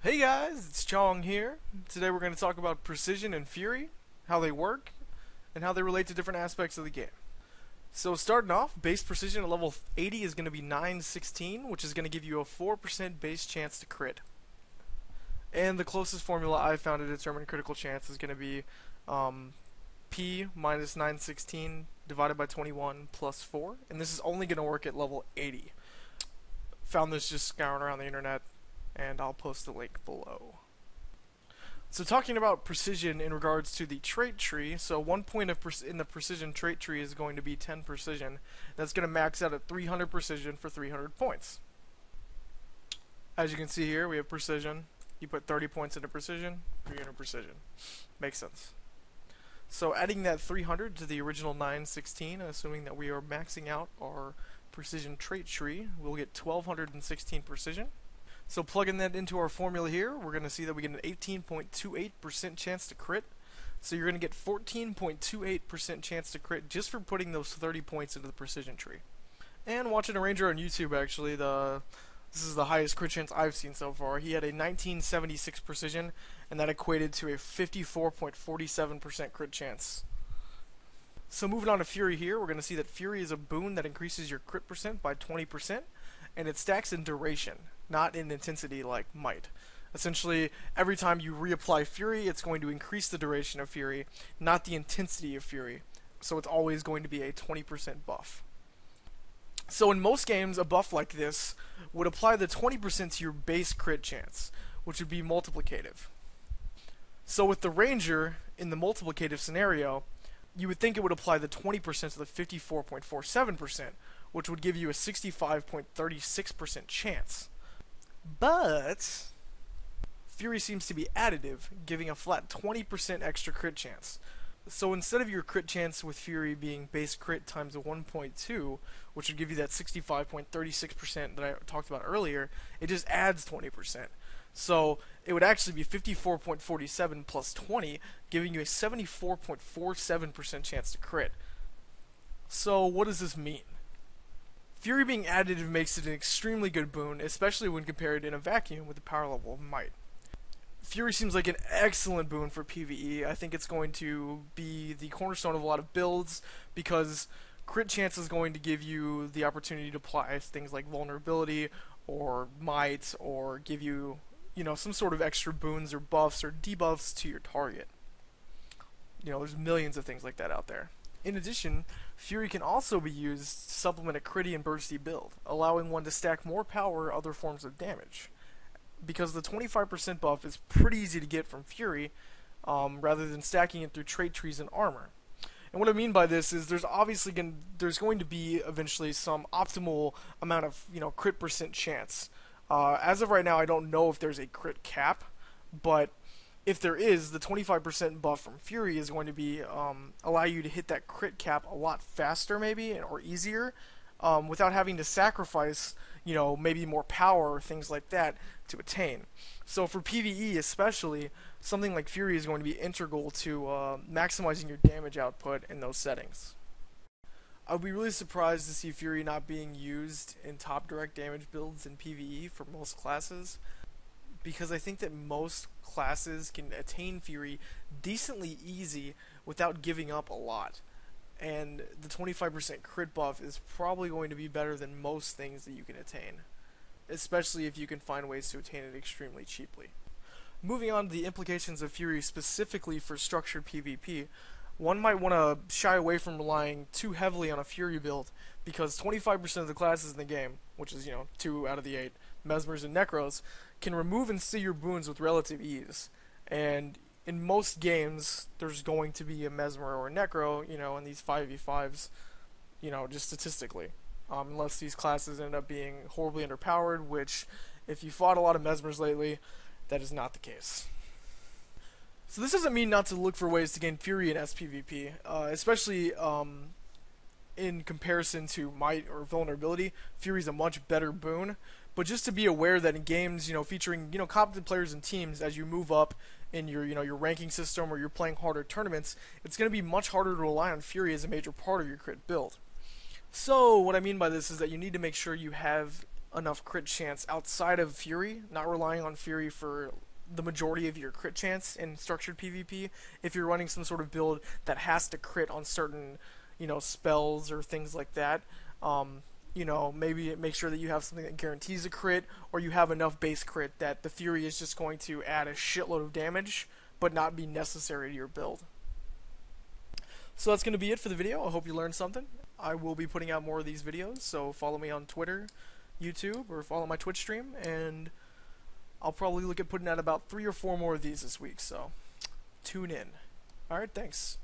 Hey guys, it's Chong here. Today we're going to talk about precision and fury, how they work, and how they relate to different aspects of the game. So starting off, base precision at level 80 is going to be 916, which is going to give you a 4% base chance to crit. And the closest formula I've found to determine critical chance is going to be P minus 916 divided by 21 plus 4, and this is only going to work at level 80. Found this just scouring around the internet, and I'll post the link below. So talking about precision in regards to the trait tree, so 1 point in the precision trait tree is going to be 10 precision. That's going to max out at 300 precision for 300 points. As you can see here, we have precision. You put 30 points into precision, 300 precision. Makes sense. So adding that 300 to the original 916, assuming that we are maxing out our precision trait tree, we'll get 1216 precision. So plugging that into our formula here, we're going to see that we get an 18.28% chance to crit. So you're going to get 14.28% chance to crit just for putting those 30 points into the precision tree. And watching a ranger on YouTube, actually, this is the highest crit chance I've seen so far. He had a 1976 precision, and that equated to a 54.47% crit chance. So moving on to Fury here, we're going to see that Fury is a boon that increases your crit percent by 20%, and it stacks in duration, not in intensity like Might. Essentially, every time you reapply Fury, it's going to increase the duration of Fury, not the intensity of Fury. So it's always going to be a 20% buff. So in most games, a buff like this would apply the 20% to your base crit chance, which would be multiplicative. So with the Ranger, in the multiplicative scenario, you would think it would apply the 20% to the 54.47%, which would give you a 65.36% chance. But Fury seems to be additive, giving a flat 20% extra crit chance. So instead of your crit chance with Fury being base crit times a 1.2, which would give you that 65.36% that I talked about earlier, it just adds 20%. So it would actually be 54.47 plus 20, giving you a 74.47% chance to crit. So what does this mean? Fury being additive makes it an extremely good boon, especially when compared in a vacuum with the power level of Might. Fury seems like an excellent boon for PvE. I think it's going to be the cornerstone of a lot of builds because crit chance is going to give you the opportunity to apply things like vulnerability or might or give you, some sort of extra boons or buffs or debuffs to your target. There's millions of things like that out there. In addition, Fury can also be used to supplement a critty and bursty build, allowing one to stack more power or other forms of damage. Because the 25% buff is pretty easy to get from Fury, rather than stacking it through trait trees and armor. And what I mean by this is there's going to be eventually some optimal amount of crit percent chance. As of right now, I don't know if there's a crit cap, but if there is, the 25% buff from Fury is going to be allow you to hit that crit cap a lot faster, maybe, or easier, without having to sacrifice, maybe more power or things like that to attain. So for PvE especially, something like Fury is going to be integral to maximizing your damage output in those settings. I would be really surprised to see Fury not being used in top direct damage builds in PvE for most classes, because I think that most classes can attain Fury decently easy without giving up a lot. And the 25% crit buff is probably going to be better than most things that you can attain, especially if you can find ways to attain it extremely cheaply. Moving on to the implications of Fury specifically for structured PvP, one might want to shy away from relying too heavily on a Fury build, because 25% of the classes in the game, which is 2 out of the 8, Mesmers and Necros, can remove and see your boons with relative ease. And in most games, there's going to be a Mesmer or a Necro, in these 5v5s, just statistically. Unless these classes end up being horribly underpowered, which, if you fought a lot of Mesmers lately, that is not the case. So this doesn't mean not to look for ways to gain Fury in sPvP, especially in comparison to Might or Vulnerability. Fury's a much better boon, but just to be aware that in games, featuring, competent players and teams, as you move up in your, your ranking system or you're playing harder tournaments, it's going to be much harder to rely on Fury as a major part of your crit build. So what I mean by this is that you need to make sure you have enough crit chance outside of Fury, not relying on Fury for the majority of your crit chance in structured PvP. If you're running some sort of build that has to crit on certain, spells or things like that, maybe make sure that you have something that guarantees a crit, or you have enough base crit that the Fury is just going to add a shitload of damage, but not be necessary to your build. So that's going to be it for the video. I hope you learned something. I will be putting out more of these videos, so follow me on Twitter, YouTube, or follow my Twitch stream, and I'll probably look at putting out about 3 or 4 more of these this week, so tune in. Alright, thanks.